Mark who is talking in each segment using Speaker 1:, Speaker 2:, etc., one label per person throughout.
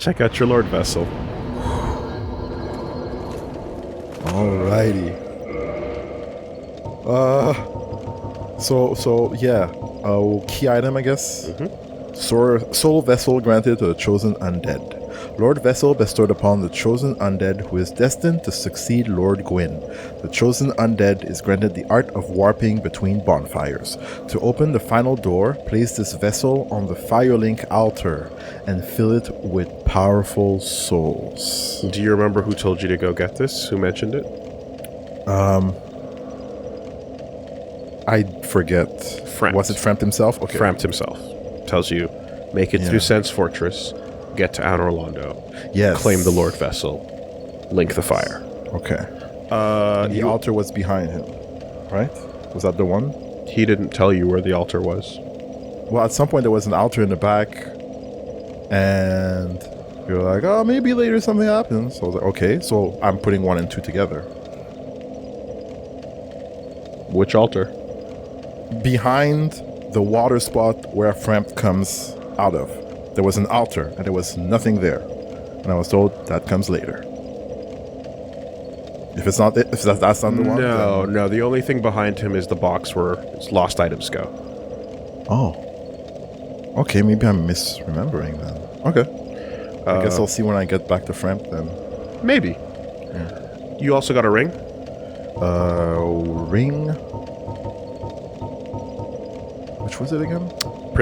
Speaker 1: Check out your Lord Vessel.
Speaker 2: Alrighty. So yeah. Key item, I guess. Soul vessel granted to the chosen undead. Lord Vessel bestowed upon the chosen undead who is destined to succeed Lord Gwyn. The chosen undead is granted the art of warping between bonfires. To open the final door, place this vessel on the Firelink altar and fill it with powerful souls.
Speaker 1: Do you remember who told you to go get this? Who mentioned it?
Speaker 2: I forget.
Speaker 1: Frampt.
Speaker 2: Was it Frampt himself? Okay.
Speaker 1: Frampt himself tells you, make it through Sense Fortress, get to Anor Londo,
Speaker 2: Yes.
Speaker 1: claim the Lord Vessel, link the fire.
Speaker 2: Okay. And the altar was behind him, right? Was that the one?
Speaker 1: He didn't tell you where the altar was.
Speaker 2: Well, at some point there was an altar in the back, and we were like, oh, maybe later something happens. So I was like, okay, so I'm putting 1 and 2 together.
Speaker 1: Which altar?
Speaker 2: Behind the water spot where Frampt comes out of, there was an altar, and there was nothing there. And I was told that comes later. If it's not, if that's not the one.
Speaker 1: No. The only thing behind him is the box where its lost items go.
Speaker 2: Oh. Okay, maybe I'm misremembering then. Okay. I guess I'll see when I get back to Frampt then.
Speaker 1: Maybe. You also got a ring?
Speaker 2: Ring. Which was it again?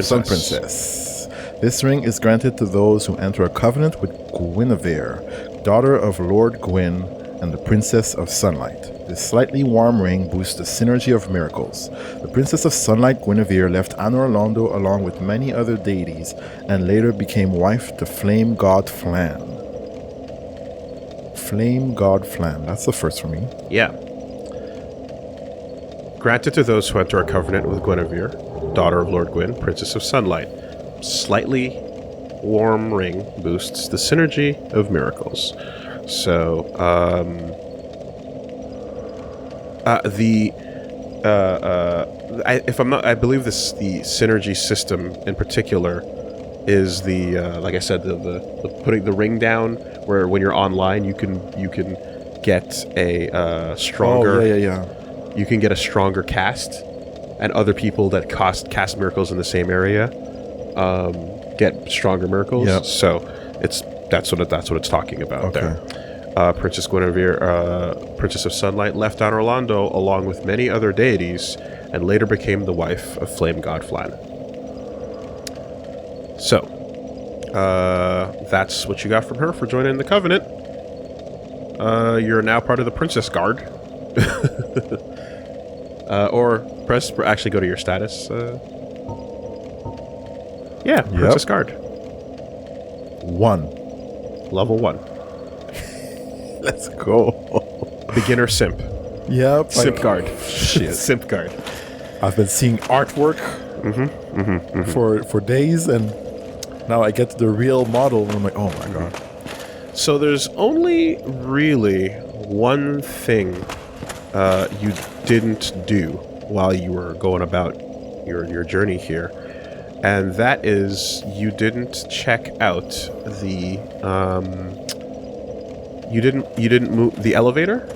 Speaker 2: Sun Princess. This ring is granted to those who enter a covenant with Guinevere, daughter of Lord Gwyn and the Princess of Sunlight. This slightly warm ring boosts the synergy of miracles. The Princess of Sunlight Guinevere left Anor Londo along with many other deities and later became wife to Flame God Flan. Flame God Flan. That's the first for me.
Speaker 1: Yeah. Granted to those who enter a covenant with Guinevere, daughter of Lord Gwyn, Princess of Sunlight. Slightly warm ring boosts the synergy of miracles. So, I believe the synergy system in particular is like I said, the putting the ring down, where when you're online you can get a stronger.
Speaker 2: Oh, yeah.
Speaker 1: You can get a stronger cast, and other people that cast miracles in the same area get stronger miracles.
Speaker 2: Yep.
Speaker 1: So that's what it's talking about there. Princess Guinevere, Princess of Sunlight, left Anor Londo along with many other deities, and later became the wife of Flame God Flan. So that's what you got from her for joining the Covenant. You're now part of the Princess Guard. Or actually go to your status. Princess Guard.
Speaker 2: 1.
Speaker 1: Level 1.
Speaker 2: Let's go.
Speaker 1: Beginner Simp.
Speaker 2: Yep.
Speaker 1: Simp Guard.
Speaker 2: Shit.
Speaker 1: Simp Guard.
Speaker 2: I've been seeing artwork for days, and now I get to the real model, and I'm like, oh my god.
Speaker 1: So there's only really one thing you didn't do while you were going about your journey here, and that is you didn't check out the you didn't move the elevator.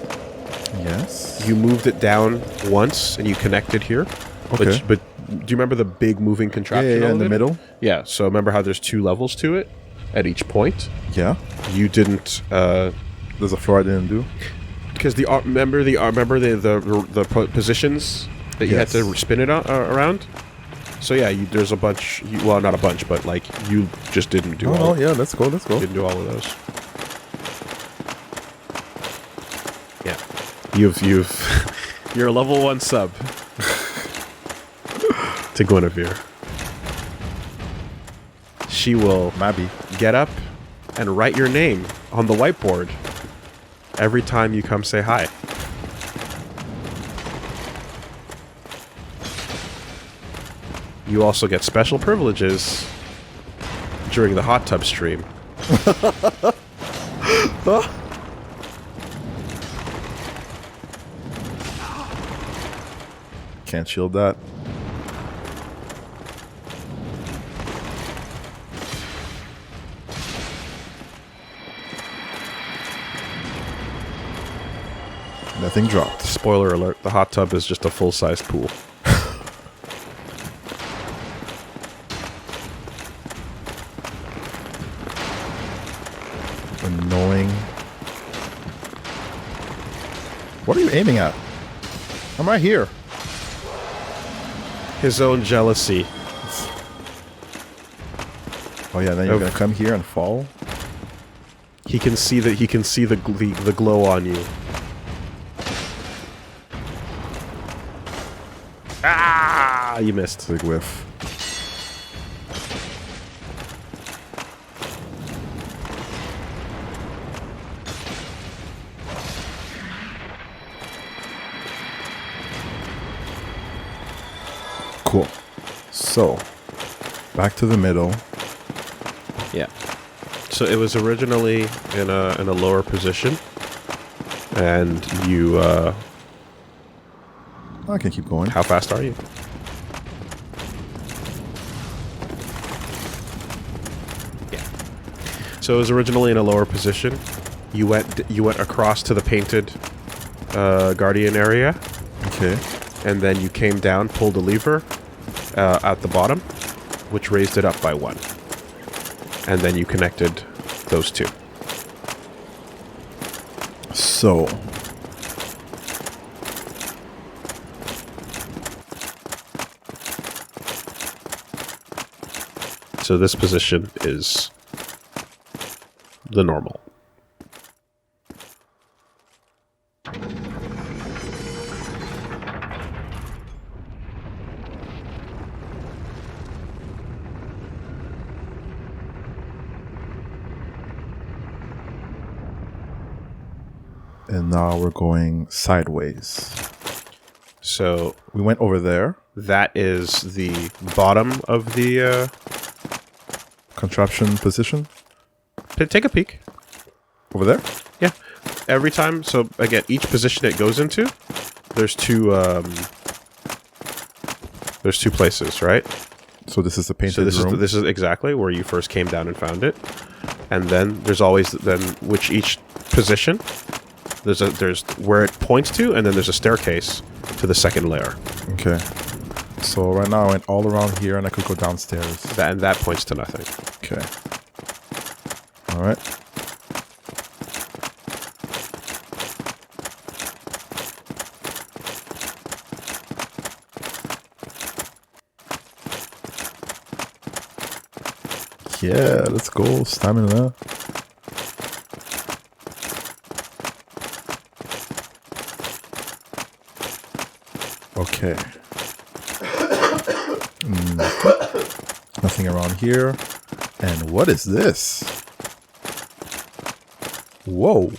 Speaker 2: Yes.
Speaker 1: You moved it down once and you connected here.
Speaker 2: Okay.
Speaker 1: But do you remember the big moving contraption?
Speaker 2: Yeah, in the middle.
Speaker 1: Yeah. So remember how there's 2 levels to it at each point?
Speaker 2: Yeah.
Speaker 1: You didn't.
Speaker 2: There's a floor I didn't do.
Speaker 1: Because remember the positions that you had to spin it around. So yeah, there's a bunch. Well, not a bunch, but like you just didn't do.
Speaker 2: Oh yeah, let's go.
Speaker 1: Didn't do all of those. Yeah, you're a level 1 sub to Guinevere. She will get up and write your name on the whiteboard every time you come say hi. You also get special privileges during the hot tub stream.
Speaker 2: Can't shield that. Nothing dropped.
Speaker 1: Spoiler alert, the hot tub is just a full-size pool.
Speaker 2: Annoying. What are you aiming at? I'm right here.
Speaker 1: His own jealousy.
Speaker 2: Oh yeah, then you're gonna come here and fall?
Speaker 1: He can see the glow on you. Ah, you missed.
Speaker 2: Big whiff. Cool. So, back to the middle.
Speaker 1: Yeah. So it was originally in a lower position, and you.
Speaker 2: I can keep going.
Speaker 1: How fast are you? Yeah. So it was originally in a lower position. You went across to the painted guardian area.
Speaker 2: Okay.
Speaker 1: And then you came down, pulled a lever at the bottom, which raised it up by 1. And then you connected those two.
Speaker 2: So,
Speaker 1: this position is the normal.
Speaker 2: and now we're going sideways.
Speaker 1: So
Speaker 2: We went over there.
Speaker 1: that is the bottom of the...
Speaker 2: Contraption position.
Speaker 1: take a peek.
Speaker 2: Over there?
Speaker 1: Yeah. Every time, so again, each position it goes into, there's two places, right?
Speaker 2: So this is the painted
Speaker 1: So
Speaker 2: room.
Speaker 1: this is exactly where you first came down and found it. And then there's always which each position there's where it points to, and then there's a staircase to the second layer.
Speaker 2: Okay. So right now I went all around here and I could go downstairs.
Speaker 1: And that points to nothing.
Speaker 2: Okay. Alright. Yeah, let's go. Stamina. Okay. Nothing around here. And what is this? Whoa.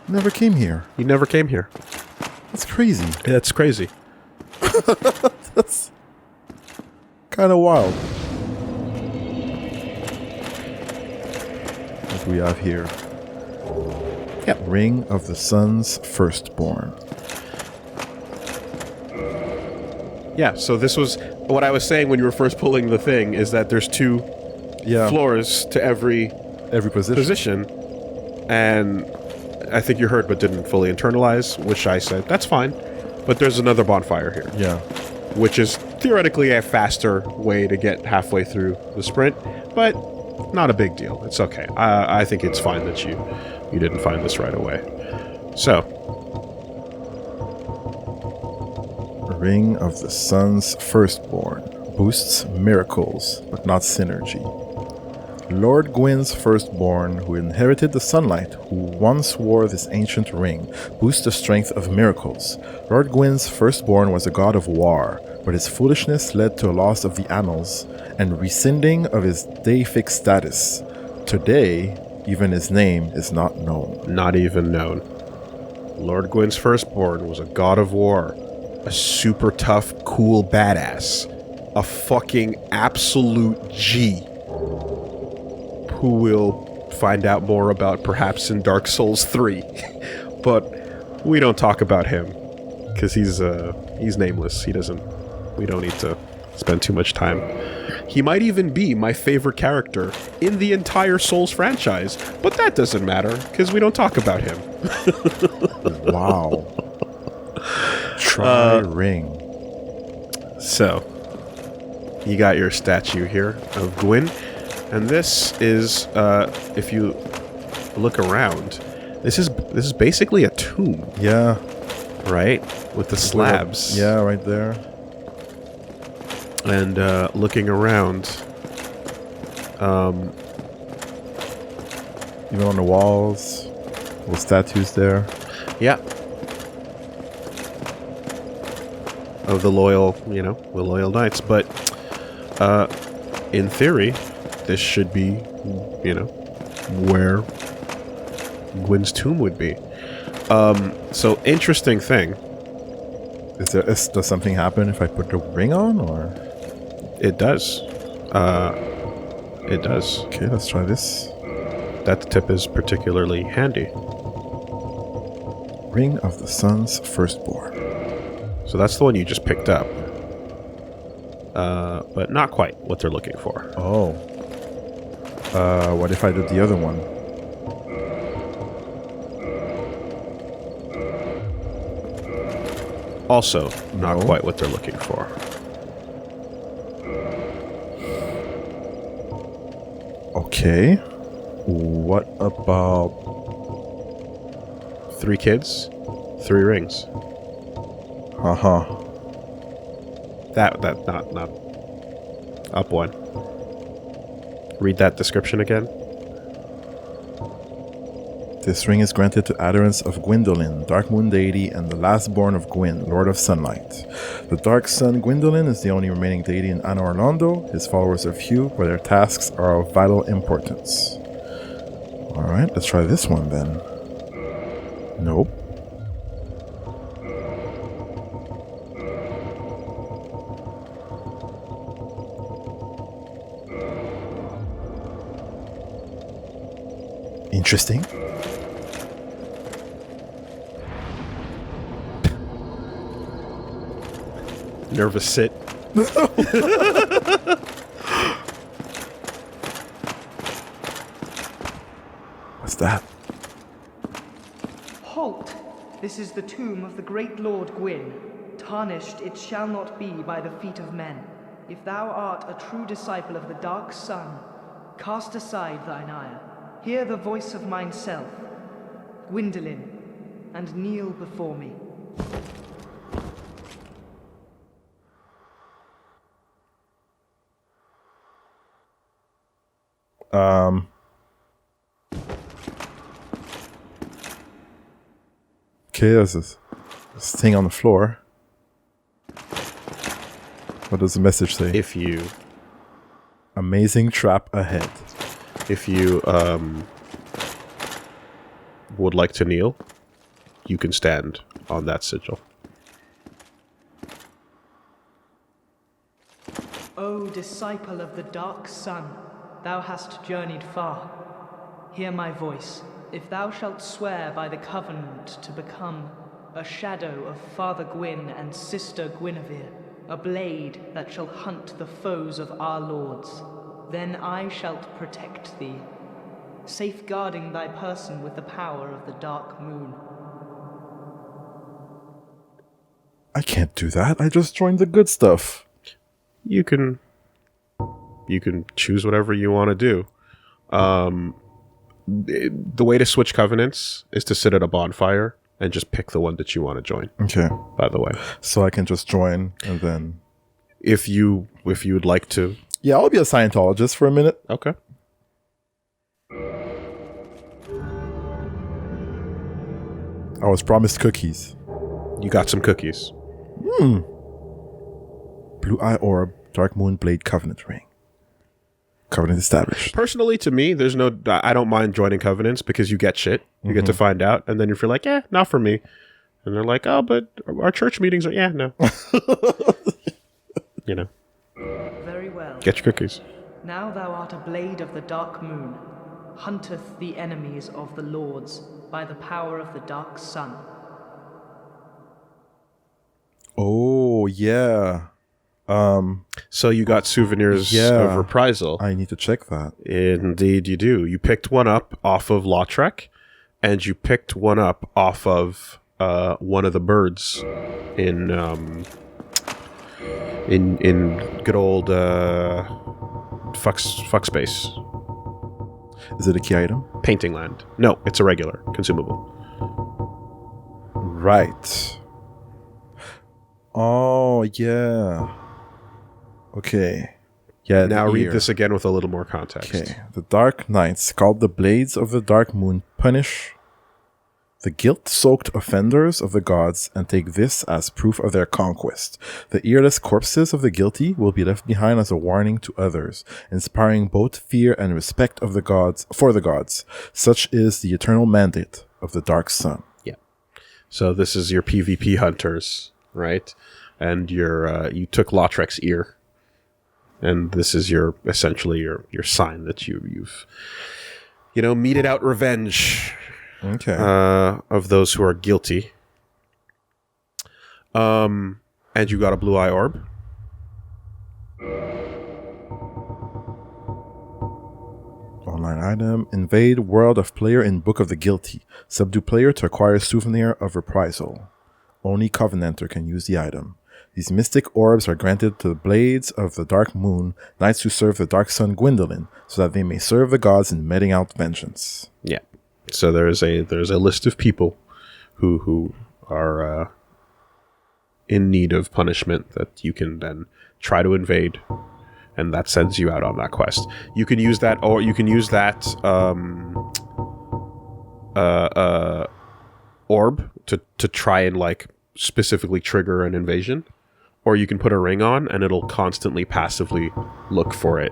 Speaker 2: Never came here.
Speaker 1: You never came here.
Speaker 2: That's crazy.
Speaker 1: That's crazy.
Speaker 2: That's kind of wild. What do we have here?
Speaker 1: Yep.
Speaker 2: Ring of the Sun's Firstborn.
Speaker 1: Yeah, so this was what I was saying when you were first pulling the thing, is that there's two floors to every
Speaker 2: position.
Speaker 1: And I think you heard but didn't fully internalize, which I said, that's fine. But there's another bonfire here.
Speaker 2: Yeah.
Speaker 1: Which is theoretically a faster way to get halfway through the sprint, but not a big deal. It's okay. I think it's fine that you didn't find this right away. So,
Speaker 2: Ring of the Sun's Firstborn. Boosts miracles, but not synergy. Lord Gwyn's firstborn, who inherited the sunlight, who once wore this ancient ring, boosts the strength of miracles. Lord Gwyn's firstborn was a god of war, but his foolishness led to a loss of the annals and rescinding of his deific status. Today, even his name is not known.
Speaker 1: not even known. Lord Gwyn's firstborn was a god of war, a super tough, cool badass, a fucking absolute G, who we'll find out more about perhaps in Dark Souls 3. But we don't talk about him because he's nameless. We don't need to spend too much time. He might even be my favorite character in the entire Souls franchise, but that doesn't matter, because we don't talk about him.
Speaker 2: Wow. Try ring.
Speaker 1: So, you got your statue here of Gwyn, and this is, if you look around, this is basically a tomb.
Speaker 2: Yeah.
Speaker 1: Right? With the slabs.
Speaker 2: Yeah, right there.
Speaker 1: And looking around,
Speaker 2: even on the walls, little statues there.
Speaker 1: yeah, of the loyal knights. But in theory, this should be, where Gwyn's tomb would be. So interesting thing.
Speaker 2: Does something happen if I put the ring on, or?
Speaker 1: It does. It does.
Speaker 2: Okay, let's try this.
Speaker 1: That tip is particularly handy.
Speaker 2: Ring of the Sun's Firstborn.
Speaker 1: So that's the one you just picked up. But not quite what they're looking for.
Speaker 2: Oh. What if I did the other one?
Speaker 1: Also, not quite what they're looking for.
Speaker 2: Okay. What about
Speaker 1: 3 kids, 3 rings.
Speaker 2: Uh-huh.
Speaker 1: That not up one. Read that description again.
Speaker 2: This ring is granted to adherents of Gwyndolin, Dark Moon deity, and the lastborn of Gwyn, Lord of Sunlight. The Dark Sun Gwyndolin is the only remaining deity in Anor Londo. His followers are few, but their tasks are of vital importance. Alright, let's try this one then. Nope. Interesting.
Speaker 1: Nervous sit.
Speaker 2: What's that?
Speaker 3: Halt! This is the tomb of the great Lord Gwyn. Tarnished it shall not be by the feet of men. If thou art a true disciple of the Dark Sun, cast aside thine ire. Hear the voice of mine self, Gwyndolin, and kneel before me.
Speaker 2: Okay, there's this thing on the floor. What does the message say?
Speaker 1: If you
Speaker 2: Amazing trap ahead.
Speaker 1: would like to kneel, you can stand on that sigil.
Speaker 3: O disciple of the Dark Sun, thou hast journeyed far. Hear my voice. If thou shalt swear by the covenant to become a shadow of Father Gwyn and Sister Guinevere, a blade that shall hunt the foes of our lords, then I shalt protect thee, safeguarding thy person with the power of the Dark Moon.
Speaker 2: I can't do that. I just joined the good stuff.
Speaker 1: You can choose whatever you want to do. The way to switch covenants is to sit at a bonfire and just pick the one that you want to join.
Speaker 2: Okay.
Speaker 1: By the way,
Speaker 2: So I can just join and then...
Speaker 1: if you would like to,
Speaker 2: Yeah, I'll be a Scientologist for a minute.
Speaker 1: okay.
Speaker 2: I was promised cookies.
Speaker 1: You got some cookies.
Speaker 2: Blue Eye Orb, Dark Moon Blade Covenant Ring. Covenant established.
Speaker 1: Personally, to me, I don't mind joining covenants because you get shit. You get to find out, and then if you're like, yeah, not for me, and they're like, oh, but our church meetings are, yeah, no.
Speaker 3: Very well.
Speaker 1: Get your cookies.
Speaker 3: Now thou art a blade of the Dark Moon, hunteth the enemies of the lords by the power of the Dark Sun.
Speaker 2: Oh, yeah.
Speaker 1: So you got souvenirs
Speaker 2: Yeah.
Speaker 1: of reprisal.
Speaker 2: I need to check that.
Speaker 1: Indeed, you do. You picked one up off of Lautrec, and you picked one up off of one of the birds in good old fuck space
Speaker 2: Is it a key item?
Speaker 1: painting land. No, it's a regular consumable.
Speaker 2: Right. Oh, yeah. Okay. Yeah.
Speaker 1: Now
Speaker 2: the
Speaker 1: read
Speaker 2: ear.
Speaker 1: this again with a little more context.
Speaker 2: Okay. The Dark Knights, called the Blades of the Dark Moon, punish the guilt-soaked offenders of the gods and take this as proof of their conquest. The earless corpses of the guilty will be left behind as a warning to others, inspiring both fear and respect of the gods for the gods. Such is the eternal mandate of the Dark Sun.
Speaker 1: Yeah. So this is your PvP hunters, right? And you took Lautrec's ear, and this is your essentially your sign that you've meted out revenge.
Speaker 2: Okay.
Speaker 1: Of those who are guilty. And you got a blue eye orb.
Speaker 2: Online item. Invade world of player in Book of the Guilty. Subdue player to acquire souvenir of reprisal. Only Covenanter can use the item. These mystic orbs are granted to the Blades of the Dark Moon, knights who serve the Dark Sun Gwendolyn, so that they may serve the gods in meting out vengeance.
Speaker 1: Yeah. So there's a list of people who are in need of punishment that you can then try to invade, and that sends you out on that quest. You can use that, or you can use that orb to try and like specifically trigger an invasion, or you can put a ring on and it'll constantly passively look for it.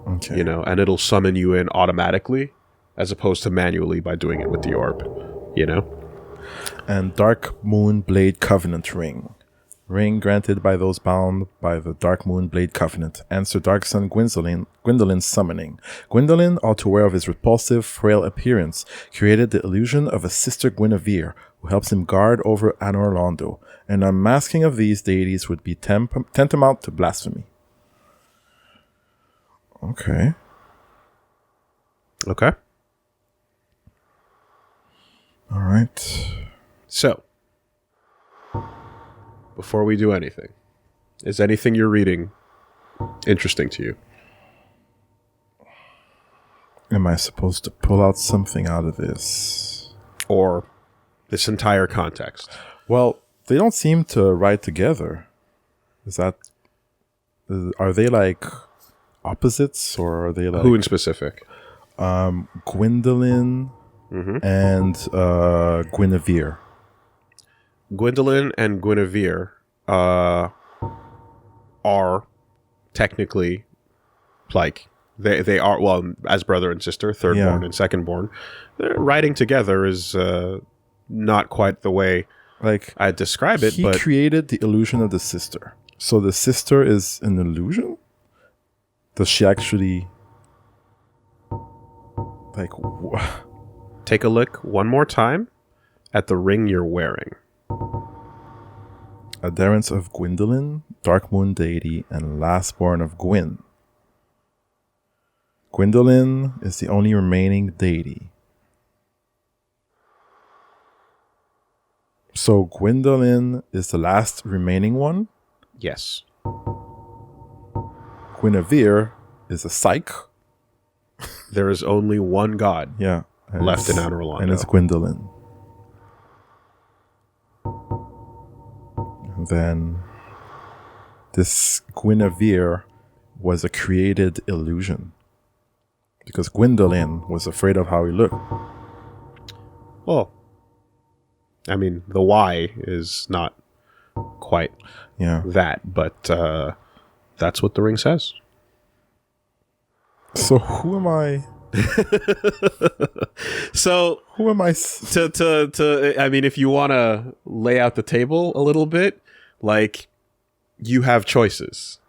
Speaker 2: Okay.
Speaker 1: And it'll summon you in automatically, as opposed to manually by doing it with the orb,
Speaker 2: And Dark Moon Blade Covenant Ring. Ring granted by those bound by the Dark Moon Blade Covenant. Answer Dark Sun Gwendolyn's summoning. Gwendolyn, all too aware of his repulsive, frail appearance, created the illusion of a sister Guinevere, who helps him guard over Anor Londo. An unmasking of these deities would be tantamount to blasphemy. Okay.
Speaker 1: Okay.
Speaker 2: All right.
Speaker 1: So, before we do anything, is anything you're reading interesting to you?
Speaker 2: Am I supposed to pull out something out of this?
Speaker 1: Or this entire context?
Speaker 2: Well, they don't seem to ride together. Are they like opposites, or are they like...
Speaker 1: Who in specific?
Speaker 2: Gwendolyn and Guinevere.
Speaker 1: Gwendolyn and Guinevere are technically like they are, well, as brother and sister, thirdborn and secondborn. Riding together is not quite the way
Speaker 2: Like
Speaker 1: I'd describe it.
Speaker 2: He
Speaker 1: but
Speaker 2: created the illusion of the sister. So the sister is an illusion? Does she actually like
Speaker 1: take a look one more time at the ring you're wearing.
Speaker 2: Adherents of Gwendolyn, Dark Moon deity, and lastborn of Gwyn. Gwendolyn is the only remaining deity. So Gwendolyn is the last remaining one?
Speaker 1: Yes.
Speaker 2: Guinevere is a psych.
Speaker 1: There is only one god
Speaker 2: Yeah.
Speaker 1: left in Anor Londo.
Speaker 2: And it's Gwendolyn. And then this Guinevere was a created illusion. Because Gwendolyn was afraid of how he looked.
Speaker 1: Well, I mean, the why is not quite that, but that's what the ring says.
Speaker 2: So who am I?
Speaker 1: So
Speaker 2: Who am I?
Speaker 1: to I mean, if you want to lay out the table a little bit, like, you have choices,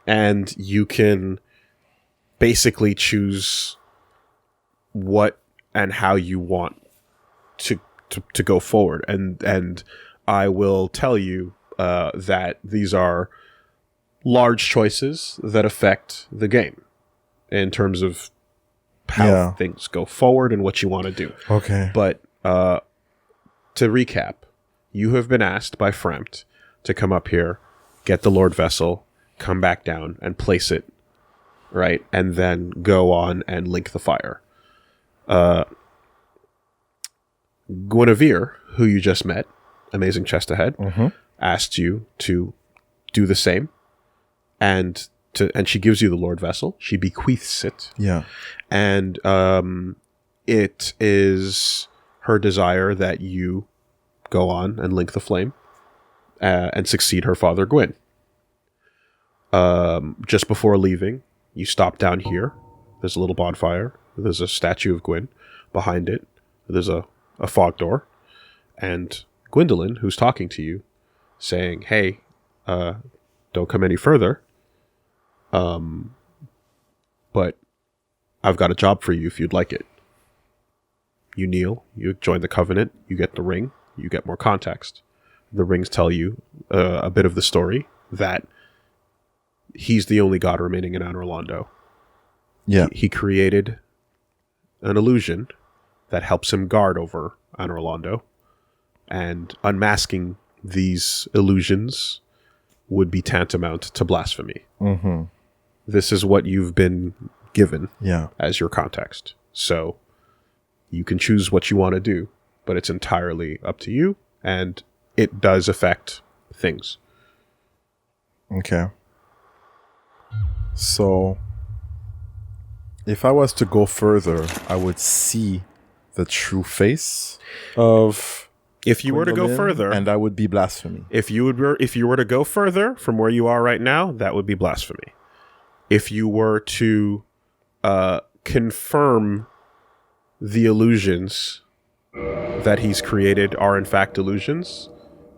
Speaker 1: and you can basically choose what and how you want to go forward, and I will tell you that these are large choices that affect the game in terms of how things go forward and what you want to do.
Speaker 2: Okay.
Speaker 1: But to recap, you have been asked by Frempt to come up here, get the Lord Vessel, come back down, and place it, right? And then go on and link the fire. Guinevere, who you just met, amazing chest ahead, asked you to do the same, and she gives you the Lord Vessel. She bequeaths it.
Speaker 2: Yeah.
Speaker 1: And it is her desire that you go on and link the flame and succeed her father, Gwyn. Just before leaving, you stop down here. There's a little bonfire. There's a statue of Gwyn. Behind it, there's a fog door. And Gwendolyn, who's talking to you, saying, hey, don't come any further. But I've got a job for you if you'd like it. You kneel, you join the covenant, you get the ring, you get more context. The rings tell you a bit of the story, that he's the only god remaining in Anor Londo.
Speaker 2: Yeah.
Speaker 1: He created an illusion that helps him guard over Anor Londo, and unmasking these illusions would be tantamount to blasphemy.
Speaker 2: Mm-hmm.
Speaker 1: This is what you've been given as your context. So you can choose what you want to do, but it's entirely up to you, and it does affect things.
Speaker 2: Okay. So if I was to go further, I would see the true face of
Speaker 1: if you were to go further,
Speaker 2: and that would be blasphemy.
Speaker 1: If you were to go further from where you are right now, that would be blasphemy. If you were to confirm the illusions that he's created are in fact illusions,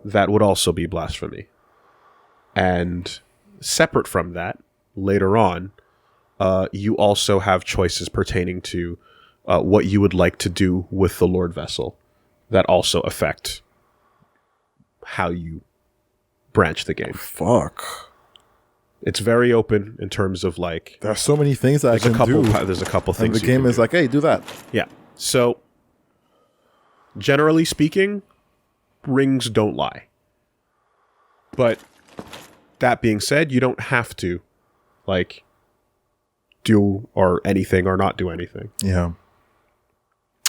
Speaker 1: that would also be blasphemy. And separate from that, later on, you also have choices pertaining to what you would like to do with the Lord Vessel that also affect how you branch the game.
Speaker 2: Fuck.
Speaker 1: It's very open in terms of like...
Speaker 2: There are so many things that I can do.
Speaker 1: There's a couple things.
Speaker 2: And the game is like, hey, do that.
Speaker 1: Yeah. So, generally speaking, rings don't lie. But that being said, you don't have to, like, do or anything or not do anything.
Speaker 2: Yeah.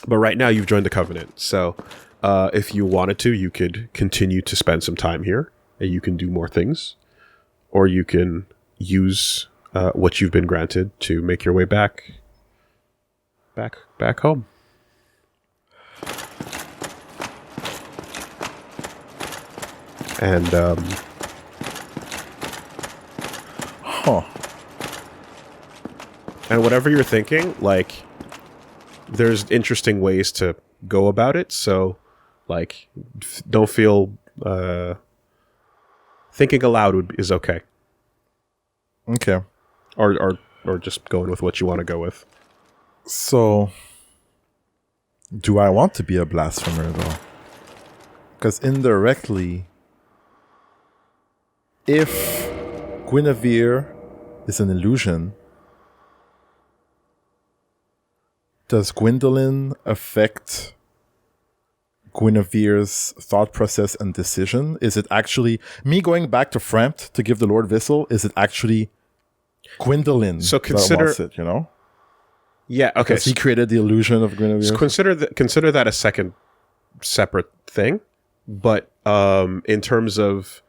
Speaker 1: But right now you've joined the Covenant. So, if you wanted to, you could continue to spend some time here, and you can do more things. Or you can use what you've been granted to make your way back home. And and whatever you're thinking, like, there's interesting ways to go about it. So, like, don't feel thinking aloud is okay.
Speaker 2: Okay.
Speaker 1: Or just going with what you want to go with.
Speaker 2: So, do I want to be a blasphemer, though? Because indirectly, if Guinevere is an illusion, does Gwendolyn affect Guinevere's thought process and decision? Is it actually me going back to Frempt to give the Lord Vessel? Is it actually Gwendolyn that wants it, you know?
Speaker 1: Yeah, okay.
Speaker 2: Because he created the illusion of Guinevere.
Speaker 1: So consider that a separate thing. But in terms of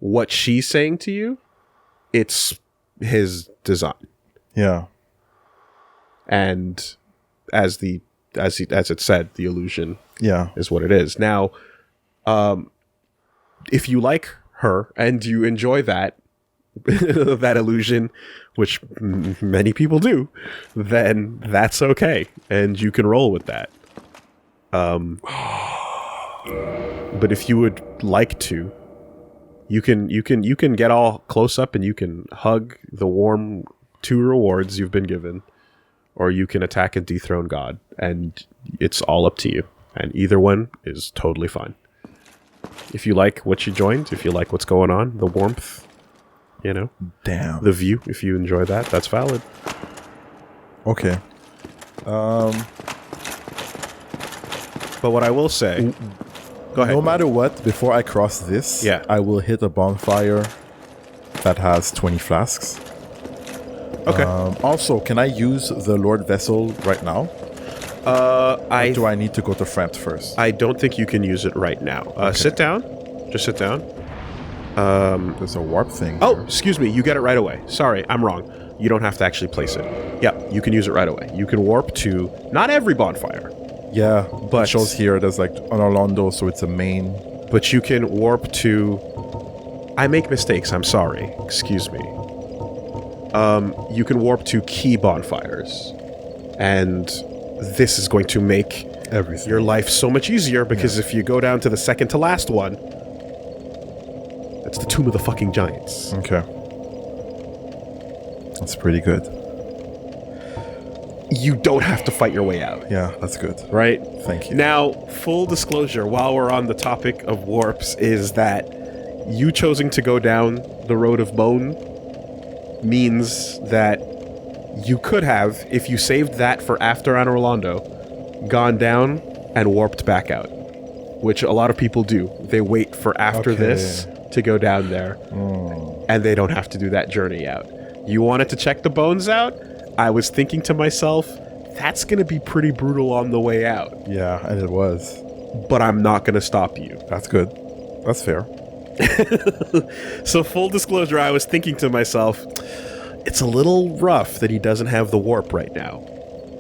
Speaker 1: what she's saying to you, it's his design.
Speaker 2: Yeah.
Speaker 1: And as it said, the illusion is what it is. Now, if you like her and you enjoy that that illusion, which many people do, then that's okay, and you can roll with that. But if you would like to, you can get all close up and you can hug the warm 2 rewards you've been given. Or you can attack and dethrone God, and it's all up to you. And either one is totally fine. If you like what you joined, if you like what's going on, the warmth, You know,
Speaker 2: Damn.
Speaker 1: the view. If you enjoy that, that's valid.
Speaker 2: Okay.
Speaker 1: But what I will say, go ahead.
Speaker 2: No matter what, before I cross this,
Speaker 1: Yeah.
Speaker 2: I will hit a bonfire that has 20 flasks.
Speaker 1: Okay.
Speaker 2: Also, can I use the Lord Vessel right now? Or do I need to go to Frampt first?
Speaker 1: I don't think you can use it right now. Sit down. Just sit down.
Speaker 2: There's a warp thing.
Speaker 1: Oh,
Speaker 2: here.
Speaker 1: excuse me. You get it right away. Sorry, I'm wrong. You don't have to actually place it. Yeah, you can use it right away. You can warp to not every bonfire,
Speaker 2: Yeah,
Speaker 1: but-
Speaker 2: it shows here there's like an Orlando, so it's a main.
Speaker 1: but you can warp to... I make mistakes. I'm sorry. Excuse me. You can warp to key bonfires. And this is going to make
Speaker 2: Everything.
Speaker 1: your life so much easier, because if you go down to the second to last one, that's the Tomb of the fucking Giants.
Speaker 2: Okay. That's pretty good.
Speaker 1: You don't have to fight your way out,
Speaker 2: Yeah, that's good.
Speaker 1: right?
Speaker 2: Thank you.
Speaker 1: Now, full disclosure, while we're on the topic of warps, is that you choosing to go down the road of bone means that you could have, if you saved that for after Anor Londo, gone down and warped back out, which a lot of people do. They wait for after
Speaker 2: Okay.
Speaker 1: this to go down there, and they don't have to do that journey out. You wanted to check the bones out? I was thinking to myself, that's going to be pretty brutal on the way out,
Speaker 2: Yeah, and it was.
Speaker 1: but I'm not going to stop you.
Speaker 2: That's good. That's fair.
Speaker 1: So full disclosure, I was thinking to myself, it's a little rough that he doesn't have the warp right now,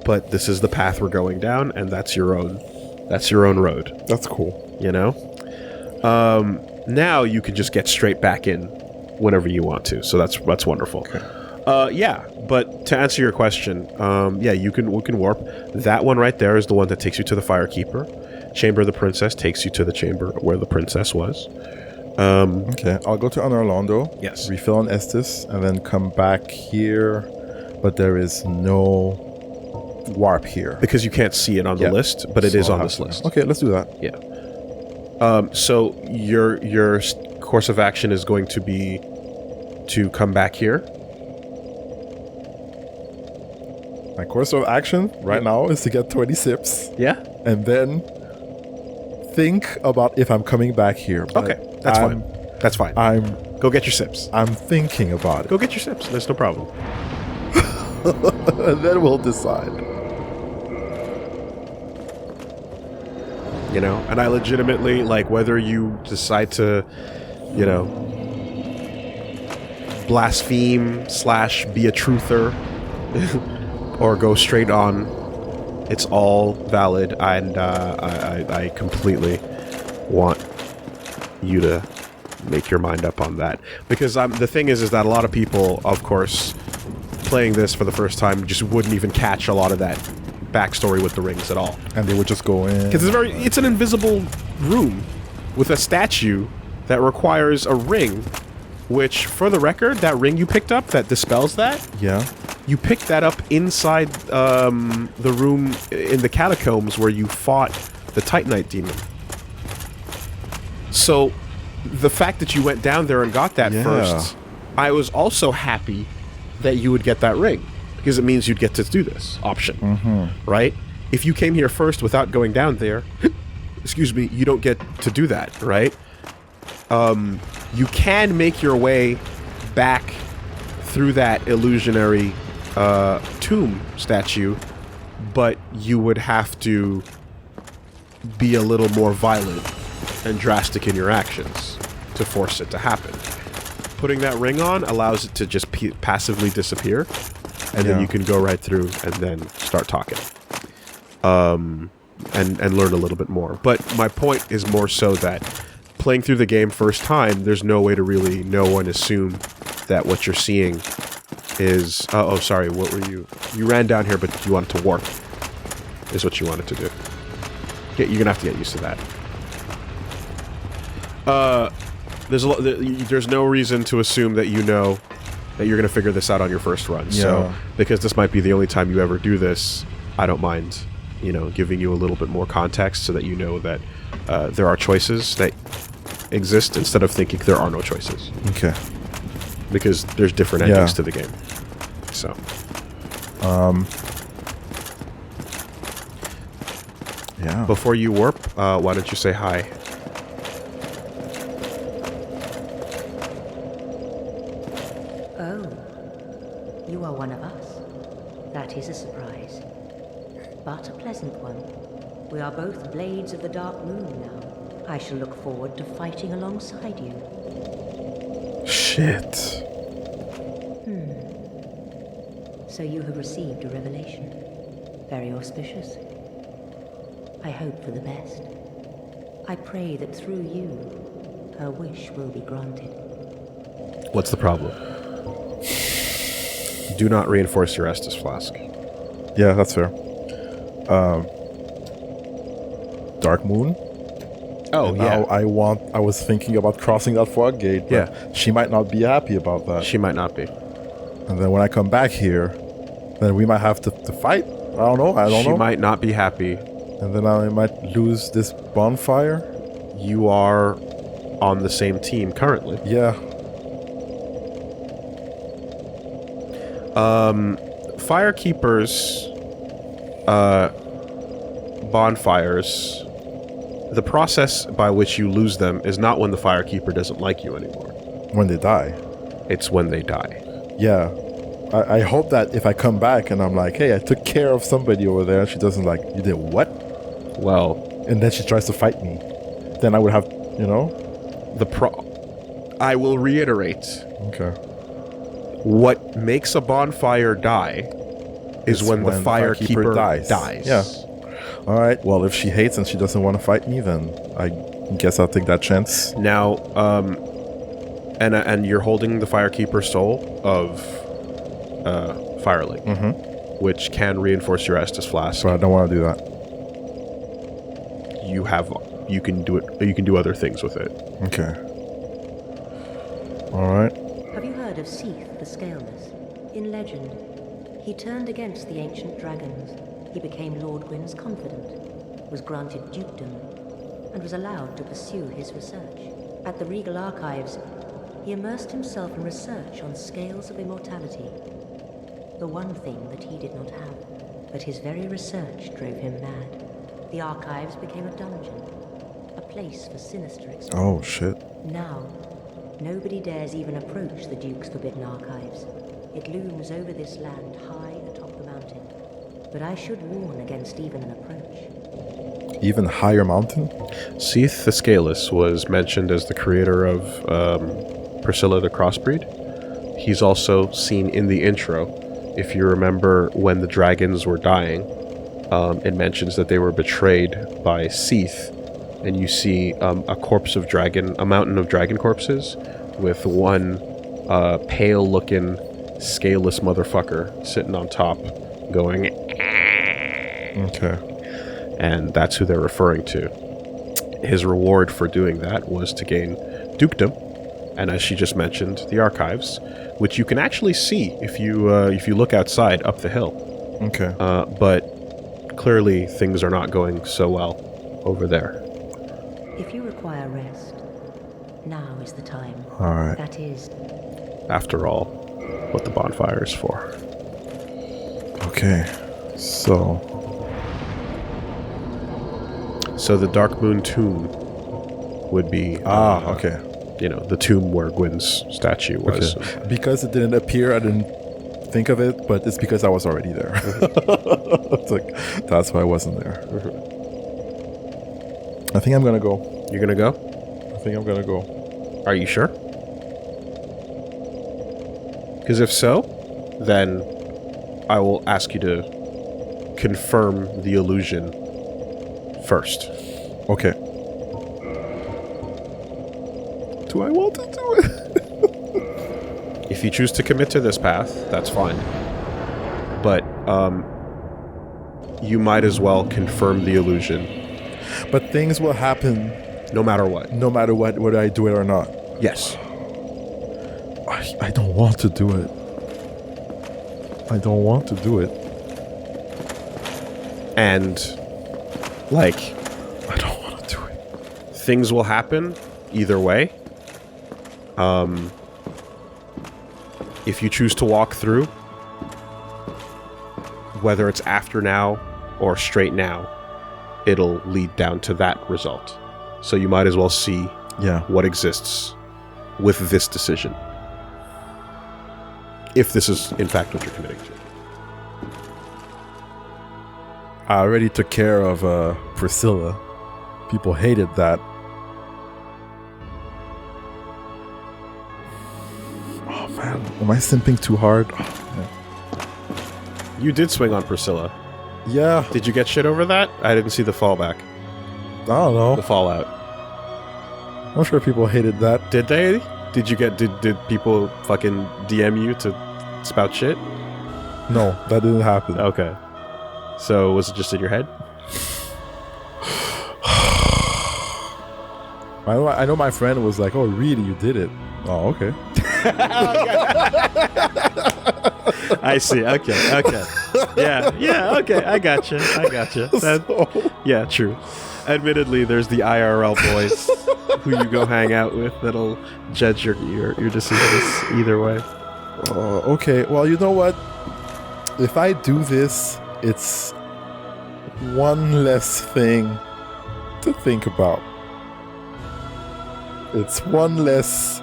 Speaker 1: but this is the path we're going down, and that's your own road,
Speaker 2: That's cool.
Speaker 1: you know? Now you can just get straight back in whenever you want to, so that's wonderful.
Speaker 2: Okay.
Speaker 1: Yeah, but to answer your question, yeah, we can warp. That one right there is the one that takes you to the Firekeeper. Chamber of the Princess takes you to the chamber where the princess was.
Speaker 2: Okay, I'll go to Anor Londo.
Speaker 1: Yes.
Speaker 2: Refill on Estus, and then come back here. But there is no warp here.
Speaker 1: Because you can't see it on the
Speaker 2: Yeah.
Speaker 1: list, but it
Speaker 2: So
Speaker 1: is
Speaker 2: I'll
Speaker 1: on
Speaker 2: have
Speaker 1: this
Speaker 2: to-
Speaker 1: list.
Speaker 2: Okay, let's do that.
Speaker 1: Yeah. So your course of action is going to be to come back here.
Speaker 2: My course of action right now is to get 20 sips,
Speaker 1: Yeah.
Speaker 2: and then think about if I'm coming back here. But
Speaker 1: Okay, that's
Speaker 2: I'm-
Speaker 1: fine. That's fine.
Speaker 2: I'm
Speaker 1: Go get your sips.
Speaker 2: I'm thinking about it,
Speaker 1: Go get your sips. There's no problem.
Speaker 2: and then we'll decide.
Speaker 1: You know, and I legitimately, like, whether you decide to, you know, blaspheme / be a truther or go straight on, it's all valid, and I completely want you to make your mind up on that, because the thing is that a lot of people, of course, playing this for the first time just wouldn't even catch a lot of that backstory with the rings at all.
Speaker 2: And they would just go in.
Speaker 1: Because it's an invisible room with a statue that requires a ring, which, for the record, that ring you picked up that dispels that,
Speaker 2: Yeah.
Speaker 1: you picked that up inside the room in the catacombs where you fought the Titanite demon. So, the fact that you went down there and got that
Speaker 2: Yeah.
Speaker 1: first, I was also happy that you would get that ring, because it means you'd get to do this option, right? If you came here first without going down there, excuse me, you don't get to do that, right? You can make your way back through that illusionary tomb statue, but you would have to be a little more violent and drastic in your actions to force it to happen. Putting that ring on allows it to just passively disappear, and then
Speaker 2: Yeah.
Speaker 1: you can go right through and then start talking. And learn a little bit more. But my point is more so that playing through the game first time, there's no way to really know and assume that what you're seeing is... oh, sorry, what were you... You ran down here, but you wanted to warp, is what you wanted to do. You're going to have to get used to that. There's no reason to assume that you know that you're going to figure this out on your first run. So,
Speaker 2: Yeah.
Speaker 1: because this might be the only time you ever do this, I don't mind, you know, giving you a little bit more context so that you know that there are choices that exist instead of thinking there are no choices.
Speaker 2: Okay.
Speaker 1: because there's different endings to the game. So,
Speaker 2: yeah.
Speaker 1: before you warp, why don't you say hi?
Speaker 4: Oh, you are one of us. That is a surprise. But a pleasant one. We are both blades of the Dark Moon now. I shall look forward to fighting alongside you.
Speaker 2: Shit.
Speaker 4: So you have received a revelation. Very auspicious. I hope for the best. I pray that through you, her wish will be granted.
Speaker 1: What's the problem? Do not reinforce your Estus flask.
Speaker 2: Yeah, that's fair. Dark Moon?
Speaker 1: Oh,
Speaker 2: And
Speaker 1: yeah.
Speaker 2: now I was thinking about crossing that fog gate, but
Speaker 1: Yeah.
Speaker 2: she might not be happy about that.
Speaker 1: She might not be.
Speaker 2: And then when I come back here, then we might have to fight. I don't know.
Speaker 1: She might not be happy.
Speaker 2: And then I might lose this bonfire.
Speaker 1: You are on the same team currently.
Speaker 2: Yeah.
Speaker 1: Firekeepers, bonfires, the process by which you lose them is not when the firekeeper doesn't like you anymore.
Speaker 2: When they die.
Speaker 1: It's when they die.
Speaker 2: Yeah. I hope that if I come back and I'm like, hey, I took care of somebody over there, she doesn't like, you did what?
Speaker 1: Well,
Speaker 2: And then she tries to fight me. Then I would have,
Speaker 1: I will reiterate.
Speaker 2: Okay.
Speaker 1: What makes a bonfire die is when the firekeeper dies.
Speaker 2: Yeah. All right. Well, if she hates and she doesn't want to fight me, then I guess I'll take that chance.
Speaker 1: Now, and you're holding the firekeeper soul of Firelink, which can reinforce your Estus flask.
Speaker 2: So I don't want to do that.
Speaker 1: You can do it. You can do other things with it.
Speaker 2: Okay. All right.
Speaker 4: Have you heard of Seath the Scaleless? In legend, he turned against the ancient dragons. He became Lord Gwyn's confidant, was granted dukedom, and was allowed to pursue his research. At the Regal Archives, he immersed himself in research on scales of immortality, the one thing that he did not have. But his very research drove him mad. The Archives became a dungeon, a place for sinister experience.
Speaker 2: Oh, shit.
Speaker 4: Now, nobody dares even approach the Duke's forbidden archives. It looms over this land high atop the mountain. But I should warn against even an approach.
Speaker 2: Even higher mountain?
Speaker 1: Seath the Scaleless was mentioned as the creator of Priscilla the Crossbreed. He's also seen in the intro. If you remember when the dragons were dying, it mentions that they were betrayed by Seath, and you see a mountain of dragon corpses, with one pale-looking, scaleless motherfucker sitting on top, going.
Speaker 2: Okay.
Speaker 1: And that's who they're referring to. His reward for doing that was to gain dukedom, and as she just mentioned, the archives, which you can actually see if you look outside up the hill.
Speaker 2: Okay.
Speaker 1: But clearly things are not going so well over there.
Speaker 4: If you require rest, now is the time.
Speaker 2: All right.
Speaker 4: That is,
Speaker 1: After all, what the bonfire is for.
Speaker 2: Okay. So
Speaker 1: the Dark Moon tomb would be
Speaker 2: okay.
Speaker 1: The tomb where Gwyn's statue was.
Speaker 2: Okay. Because it didn't appear, I didn't think of it, but it's because I was already there. It's like, that's why I wasn't there. I think I'm gonna go.
Speaker 1: You're gonna go?
Speaker 2: I think I'm gonna go.
Speaker 1: Are you sure? Because if so, then I will ask you to confirm the illusion first.
Speaker 2: Okay. Do I want to do it?
Speaker 1: If you choose to commit to this path, that's fine. But you might as well confirm the illusion.
Speaker 2: But things will happen
Speaker 1: no matter what.
Speaker 2: No matter what, whether I do it or not.
Speaker 1: Yes.
Speaker 2: I don't want to do it. I don't want to do it.
Speaker 1: And, like,
Speaker 2: I don't want to do it.
Speaker 1: Things will happen either way. if you choose to walk through, whether it's after now or straight now, it'll lead down to that result. So you might as well see what exists with this decision. If this is, in fact, what you're committing to.
Speaker 2: I already took care of Priscilla. People hated that. Oh man, am I simping too hard? Oh, man.
Speaker 1: You did swing on Priscilla.
Speaker 2: Yeah.
Speaker 1: Did you get shit over that? I didn't see the fallback.
Speaker 2: I don't know.
Speaker 1: The fallout.
Speaker 2: I'm sure people hated that.
Speaker 1: Did they? Did people fucking DM you to spout shit?
Speaker 2: No, that didn't happen.
Speaker 1: Okay. So was it just in your head?
Speaker 2: I know my friend was like, "Oh, really? You did it?" Oh, okay.
Speaker 1: I see. Okay. Yeah. Okay. I gotcha. Yeah, true. Admittedly, there's the IRL boys who you go hang out with that'll judge your decisions either way.
Speaker 2: Okay. Well, you know what? If I do this, it's one less thing to think about. It's one less,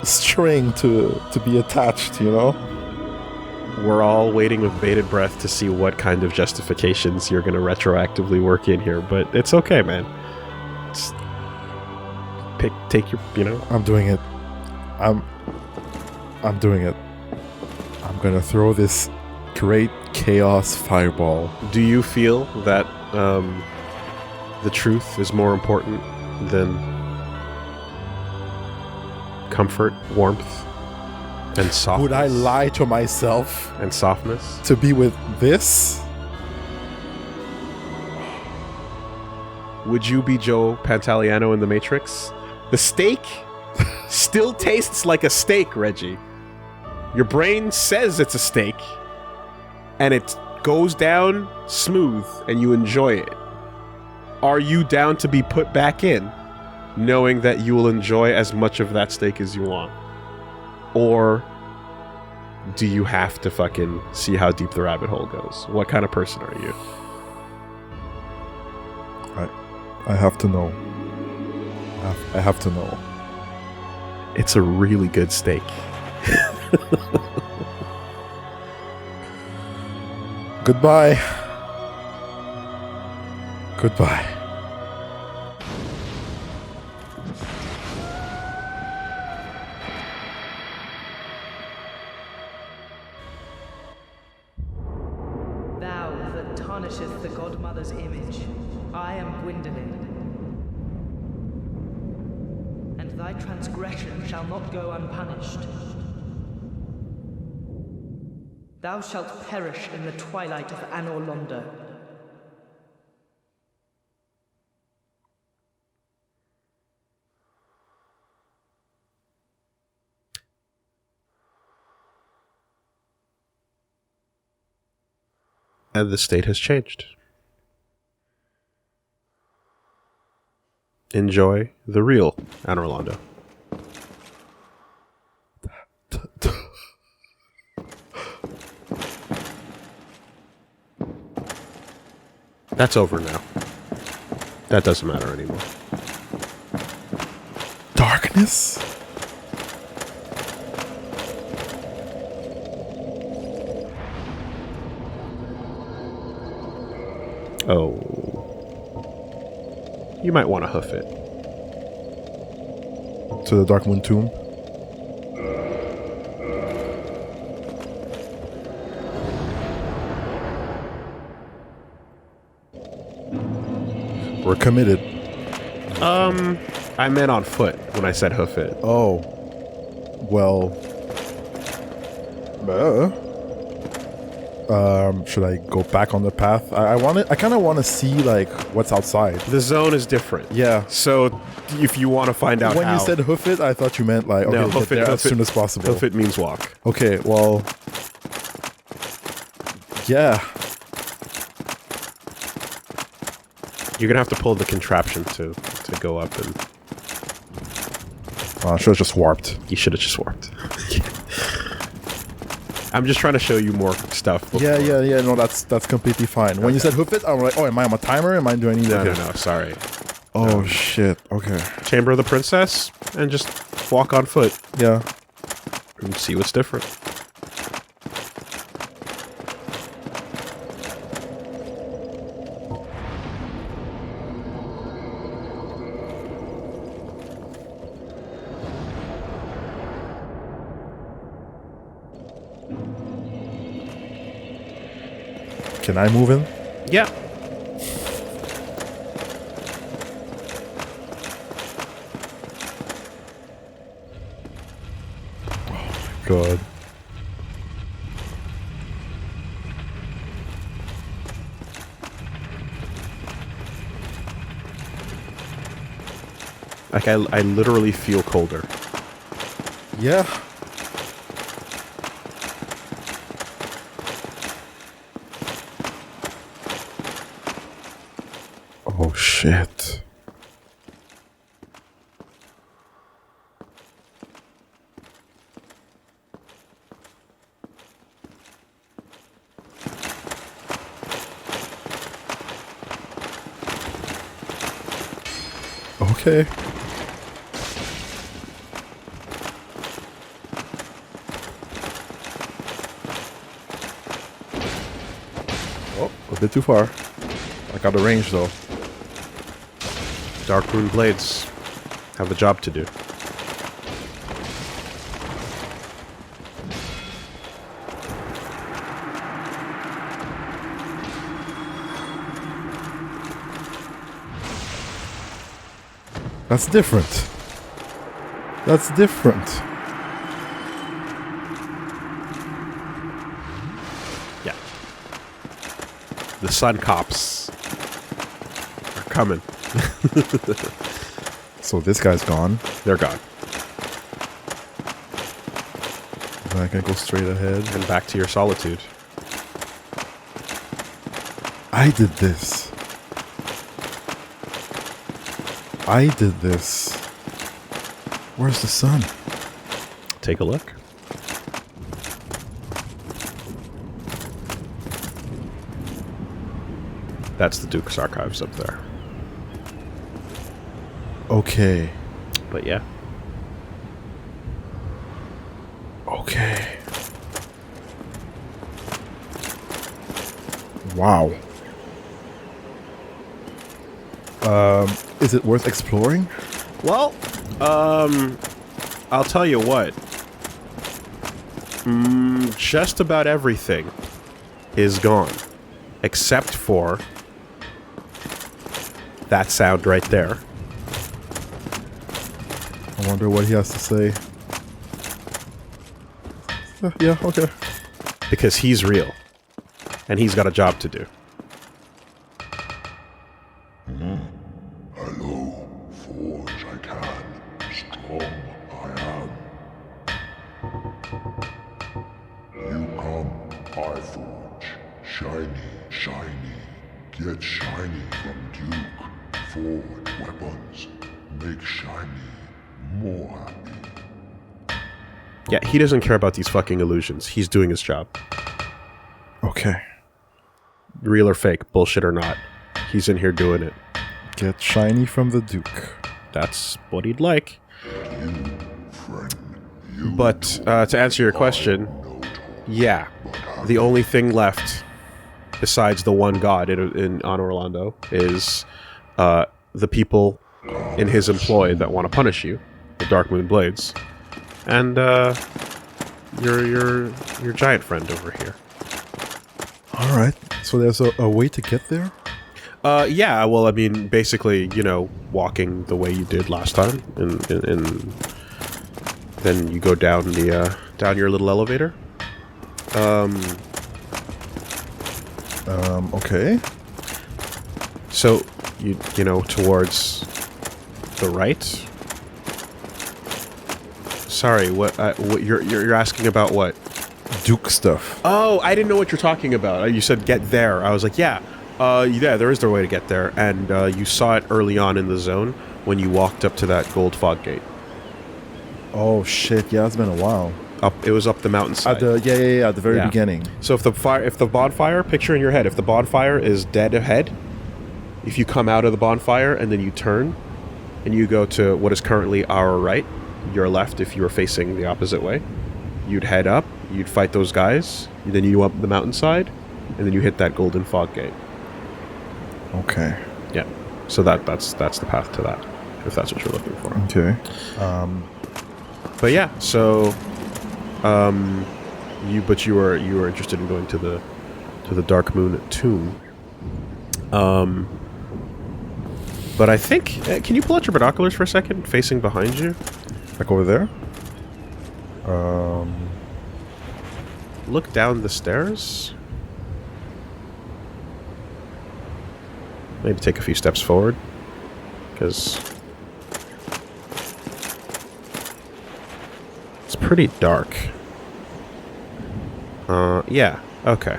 Speaker 2: string to be attached,
Speaker 1: We're all waiting with bated breath to see what kind of justifications you're going to retroactively work in here, but it's okay, man. Just take your,
Speaker 2: I'm doing it. I'm doing it. I'm gonna throw this great chaos fireball.
Speaker 1: Do you feel that the truth is more important than comfort, warmth, and softness?
Speaker 2: Would I lie to myself
Speaker 1: and softness
Speaker 2: to be with this?
Speaker 1: Would you be Joe Pantoliano in The Matrix? The steak still tastes like a steak, Reggie. Your brain says it's a steak, and it goes down smooth, and you enjoy it. Are you down to be put back in, knowing that you will enjoy as much of that steak as you want? Or do you have to fucking see how deep the rabbit hole goes? What kind of person are you?
Speaker 2: I have to know. I have to know.
Speaker 1: It's a really good steak.
Speaker 2: Goodbye. Goodbye.
Speaker 3: Thou that tarnisheth the godmother's image, I am Gwyndolin. And thy transgression shall not go unpunished. Thou shalt perish in the twilight of Anor Londo.
Speaker 1: And the state has changed. Enjoy the real Anor Londo. That's over now. That doesn't matter anymore.
Speaker 2: Darkness?
Speaker 1: Oh. You might want to hoof it.
Speaker 2: To the Darkmoon Tomb? We're committed.
Speaker 1: I meant on foot when I said hoof it.
Speaker 2: Oh. Well. Should I go back on the path? I kind of want to see like what's outside.
Speaker 1: The zone is different.
Speaker 2: Yeah.
Speaker 1: So if you want to find out
Speaker 2: when
Speaker 1: how,
Speaker 2: you said hoof it, I thought you meant like okay,
Speaker 1: no,
Speaker 2: get
Speaker 1: hoof
Speaker 2: there
Speaker 1: it,
Speaker 2: as soon as possible.
Speaker 1: Hoof it means walk.
Speaker 2: Okay, well, yeah.
Speaker 1: You're gonna have to pull the contraption to go up, and
Speaker 2: I should have just warped.
Speaker 1: you should have just warped. I'm just trying to show you more stuff. Before.
Speaker 2: Yeah. No, that's completely fine. When you said hoof it, I'm like, oh, am I on a timer? Do I need
Speaker 1: No,
Speaker 2: that?
Speaker 1: no, sorry.
Speaker 2: Oh, shit. Okay.
Speaker 1: Chamber of the Princess, and just walk on foot.
Speaker 2: Yeah.
Speaker 1: And see what's different.
Speaker 2: Can I move in?
Speaker 1: Yeah.
Speaker 2: God.
Speaker 1: Like, I literally feel colder.
Speaker 2: Yeah. Oh, shit. Okay. Oh, a bit too far. I got the range though.
Speaker 1: Darkmoon Blades have a job to do.
Speaker 2: That's different. That's different.
Speaker 1: Yeah. The Sun Cops are coming.
Speaker 2: So this guy's gone.
Speaker 1: They're gone.
Speaker 2: Then I can go straight ahead.
Speaker 1: And back to your solitude.
Speaker 2: I did this. I did this. Where's the sun?
Speaker 1: Take a look. That's the Duke's archives up there.
Speaker 2: Okay.
Speaker 1: But yeah.
Speaker 2: Okay. Wow. Is it worth exploring?
Speaker 1: Well, I'll tell you what. Just about everything is gone. Except for that sound right there.
Speaker 2: I wonder what he has to say. Yeah, okay.
Speaker 1: Because he's real. And he's got a job to do.
Speaker 5: Hello, forge I can, strong I am. You come, I forge, shiny, shiny, get shiny from Duke, forge weapons, make shiny more happy.
Speaker 1: Yeah, he doesn't care about these fucking illusions. He's doing his job.
Speaker 2: Okay.
Speaker 1: Real or fake, bullshit or not. He's in here doing it.
Speaker 2: Get shiny from the Duke.
Speaker 1: That's what he'd like.
Speaker 5: You, friend, you
Speaker 1: But to answer your question, yeah, the only thing left besides the one god on Orlando is the people in his employ that want to punish you, the Darkmoon Blades, and your giant friend over here.
Speaker 2: All right. So there's a way to get there?
Speaker 1: Yeah, well, I mean, basically, you know, walking the way you did last time, and then you go down down your little elevator.
Speaker 2: Okay.
Speaker 1: So you know, towards the right. Sorry, what you're asking about what?
Speaker 2: Duke stuff.
Speaker 1: Oh, I didn't know what you're talking about. You said get there. I was like, yeah. Yeah, there is the way to get there, and you saw it early on in the zone when you walked up to that gold fog gate.
Speaker 2: Oh shit, yeah, it's been a while.
Speaker 1: up. It was up the mountainside.
Speaker 2: At the very
Speaker 1: Yeah.
Speaker 2: beginning.
Speaker 1: So if the bonfire, picture in your head, if the bonfire is dead ahead, if you come out of the bonfire and then you turn, and you go to what is currently our right, your left, if you were facing the opposite way, you'd head up, you'd fight those guys, and then you go up the mountainside, and then you hit that golden fog gate.
Speaker 2: Okay.
Speaker 1: Yeah. So that's the path to that, if that's what you're looking for.
Speaker 2: Okay.
Speaker 1: But yeah, so you were interested in going to the Dark Moon tomb. But I think can you pull out your binoculars for a second, facing behind you?
Speaker 2: Like over there?
Speaker 1: Look down the stairs. Maybe take a few steps forward, because it's pretty dark. Yeah, okay.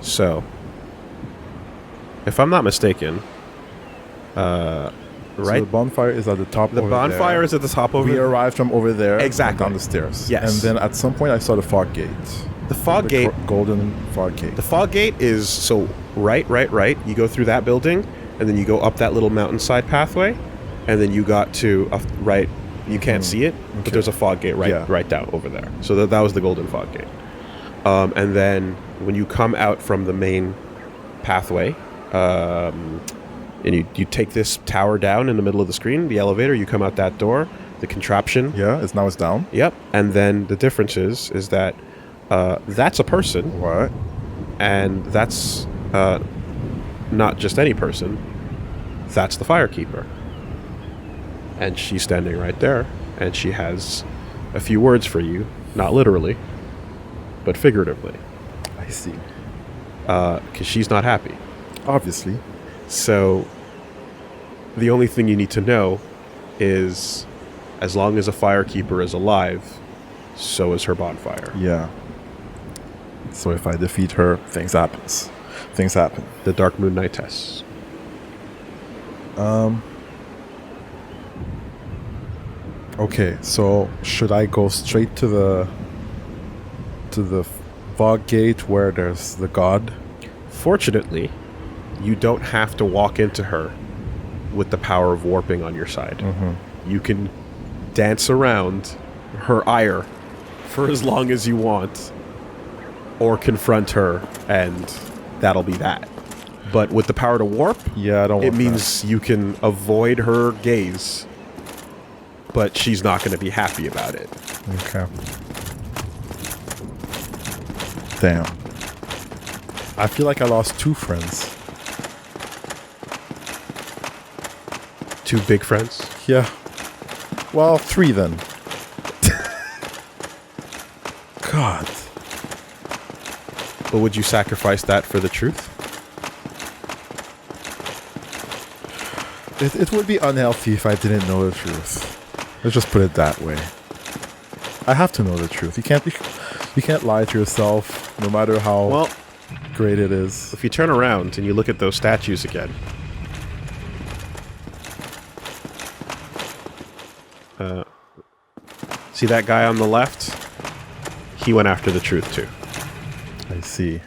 Speaker 1: So, if I'm not mistaken,
Speaker 2: So
Speaker 1: right?
Speaker 2: the bonfire is at the top.
Speaker 1: The bonfire is at the top over
Speaker 2: We
Speaker 1: there.
Speaker 2: arrived from over there.
Speaker 1: Exactly.
Speaker 2: Down the stairs.
Speaker 1: Yes.
Speaker 2: And then at some point I saw the fog gate.
Speaker 1: The fog gate.
Speaker 2: Golden fog gate.
Speaker 1: The fog gate is so right. You go through that building, and then you go up that little mountainside pathway, and then you got to right. You can't see it, but there's a fog gate right down over there. So that was the golden fog gate. And then when you come out from the main pathway, and you take this tower down in the middle of the screen, the elevator, you come out that door, the contraption.
Speaker 2: Yeah, it's down.
Speaker 1: Yep. And then the difference is that that's a person.
Speaker 2: What?
Speaker 1: And that's not just any person. That's the firekeeper. And she's standing right there, and she has a few words for you, not literally, but figuratively,
Speaker 2: I see.
Speaker 1: because she's not happy.
Speaker 2: Obviously.
Speaker 1: So the only thing you need to know is, as long as a firekeeper is alive, so is her bonfire.
Speaker 2: Yeah. So if I defeat her, things happens. Things happen.
Speaker 1: The Dark Moon Night tests.
Speaker 2: Okay, so should I go straight to the fog gate where there's the god?
Speaker 1: Fortunately, you don't have to walk into her with the power of warping on your side. You can dance around her ire for as long as you want, or confront her, and that'll be that. But with the power to warp,
Speaker 2: Yeah, I don't
Speaker 1: it
Speaker 2: want
Speaker 1: means you can avoid her gaze, but she's not going to be happy about it.
Speaker 2: that. Okay. Damn. I feel like I lost 2 friends.
Speaker 1: Two big friends.
Speaker 2: Yeah. Well, 3 then. God.
Speaker 1: But would you sacrifice that for the truth?
Speaker 2: It would be unhealthy if I didn't know the truth. Let's just put it that way. I have to know the truth. You can't lie to yourself, no matter how
Speaker 1: Well,
Speaker 2: great it is.
Speaker 1: if you turn around and you look at those statues again, see that guy on the left? He went after the truth too.
Speaker 2: I see.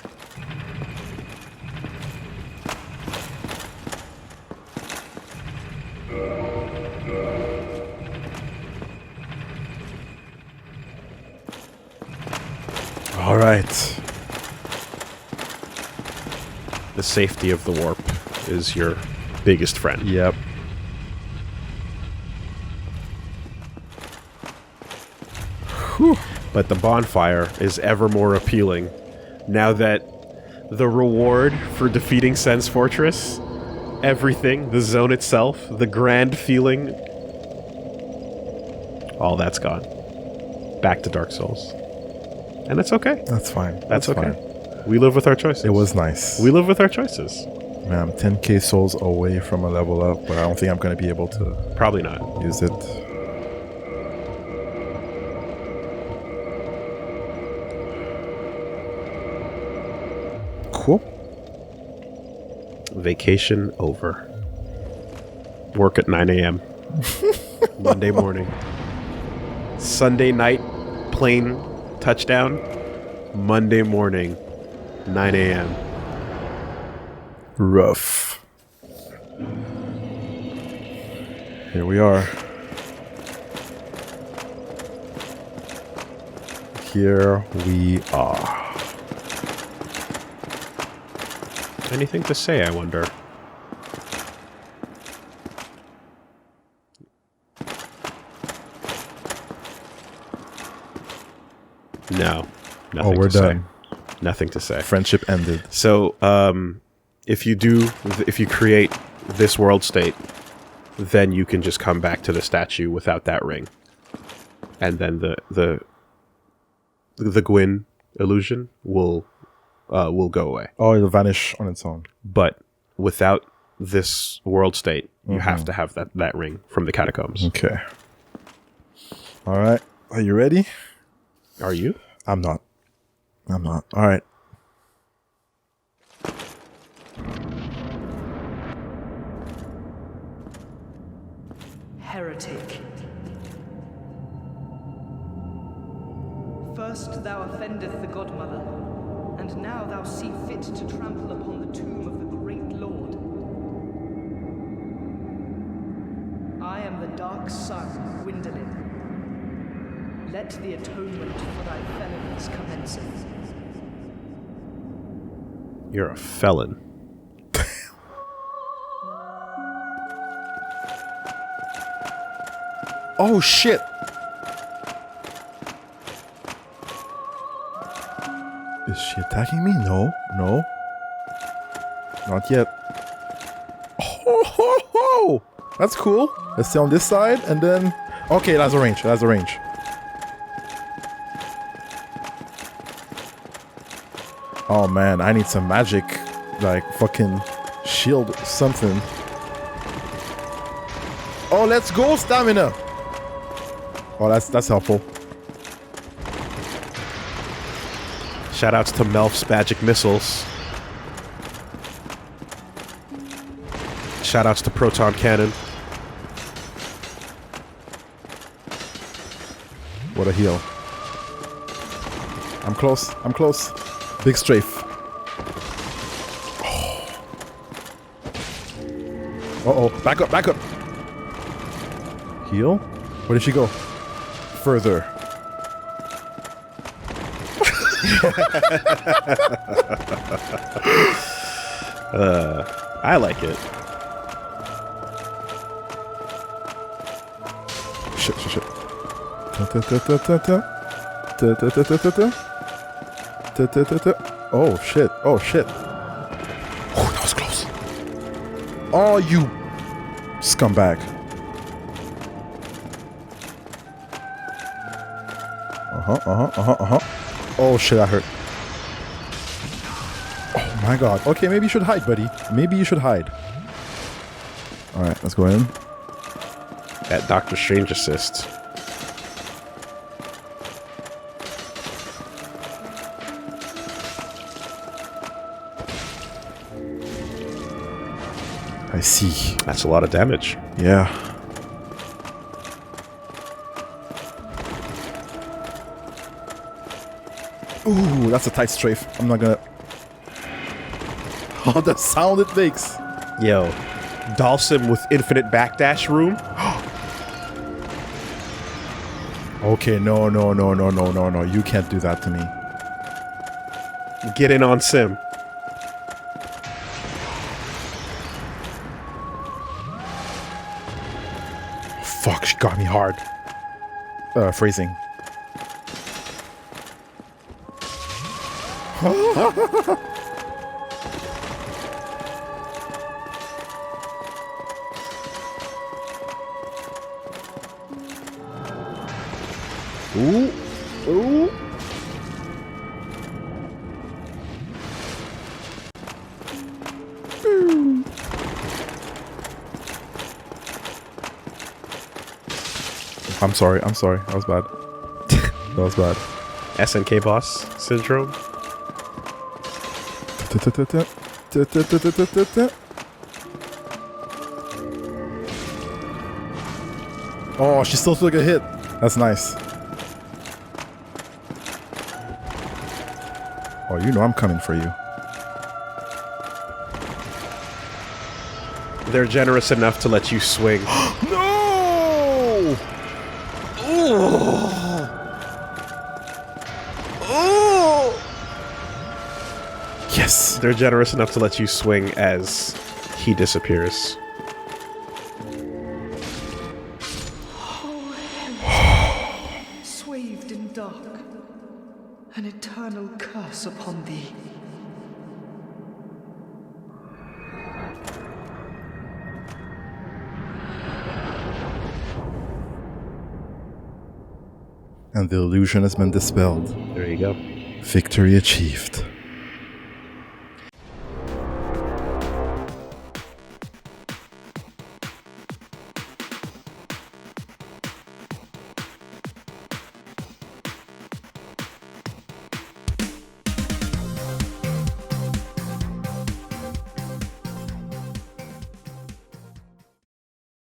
Speaker 2: All right.
Speaker 1: The safety of the warp is your biggest friend.
Speaker 2: Yep.
Speaker 1: But the bonfire is ever more appealing now that the reward for defeating Sen's Fortress, everything, the zone itself, the grand feeling, all that's gone. Back to Dark Souls. And that's okay.
Speaker 2: That's fine.
Speaker 1: That's okay.
Speaker 2: fine.
Speaker 1: We live with our choices.
Speaker 2: It was nice.
Speaker 1: We live with our choices.
Speaker 2: Man, I'm 10k souls away from a level up, but I don't think I'm going to be able to
Speaker 1: Probably not.
Speaker 2: use it. Cool.
Speaker 1: Vacation over. Work at 9 a.m. Monday morning. Sunday night, plane touchdown Monday morning, 9 a.m.
Speaker 2: Rough. Here we are. Here we are.
Speaker 1: Anything to say, I wonder? No. Nothing
Speaker 2: We're
Speaker 1: to
Speaker 2: done.
Speaker 1: Say. Nothing to say.
Speaker 2: Friendship ended.
Speaker 1: So, if you create this world state, then you can just come back to the statue without that ring. And then the Gwyn illusion will go away.
Speaker 2: Oh, it'll vanish on its own.
Speaker 1: But without this world state, you have to have that ring from the catacombs.
Speaker 2: Okay. All right. Are you ready?
Speaker 1: Are you?
Speaker 2: I'm not. All right.
Speaker 3: Heretic. First thou offendeth the Godmother, and now thou see fit to trample upon the tomb of the great Lord. I am the dark sun, Gwendolyn. Let the atonement for thy felonies commence.
Speaker 1: You're a felon.
Speaker 2: Oh, shit. Is she attacking me? No. Not yet. Oh, that's cool. Let's stay on this side and then... Okay, that's a range. Oh, man. I need some magic. Like, fucking shield something. Oh, let's go, stamina. Oh, that's helpful.
Speaker 1: Shoutouts to Melf's magic missiles. Shoutouts to proton cannon.
Speaker 2: What a heal. I'm close. Big strafe. Uh-oh. Back up. Heal? Where did she go? Further.
Speaker 1: I like it.
Speaker 2: Shit. Oh, shit. Oh, that was close. Oh, you scumbag. Oh, shit, that hurt. Oh, my God. Okay, maybe you should hide, buddy. All right, let's go in.
Speaker 1: At Doctor Strange assist.
Speaker 2: I see.
Speaker 1: That's a lot of damage.
Speaker 2: Yeah. Ooh, that's a tight strafe. I'm not gonna... Oh, the sound it makes.
Speaker 1: Yo, Dalsim with infinite backdash room?
Speaker 2: Okay, no. You can't do that to me.
Speaker 1: Get in on Sim.
Speaker 2: Fuck, she got me hard. Phrasing. Ooh. I'm sorry. That was bad.
Speaker 1: SNK boss syndrome.
Speaker 2: Oh, she still took a hit. That's nice. Oh, you know I'm coming for you.
Speaker 1: They're generous enough to let you swing.
Speaker 2: No! Yes.
Speaker 1: They're generous enough to let you swing as he disappears.
Speaker 3: Swathed in dark, an eternal curse upon thee.
Speaker 2: And the illusion has been dispelled.
Speaker 1: There you go.
Speaker 2: Victory achieved.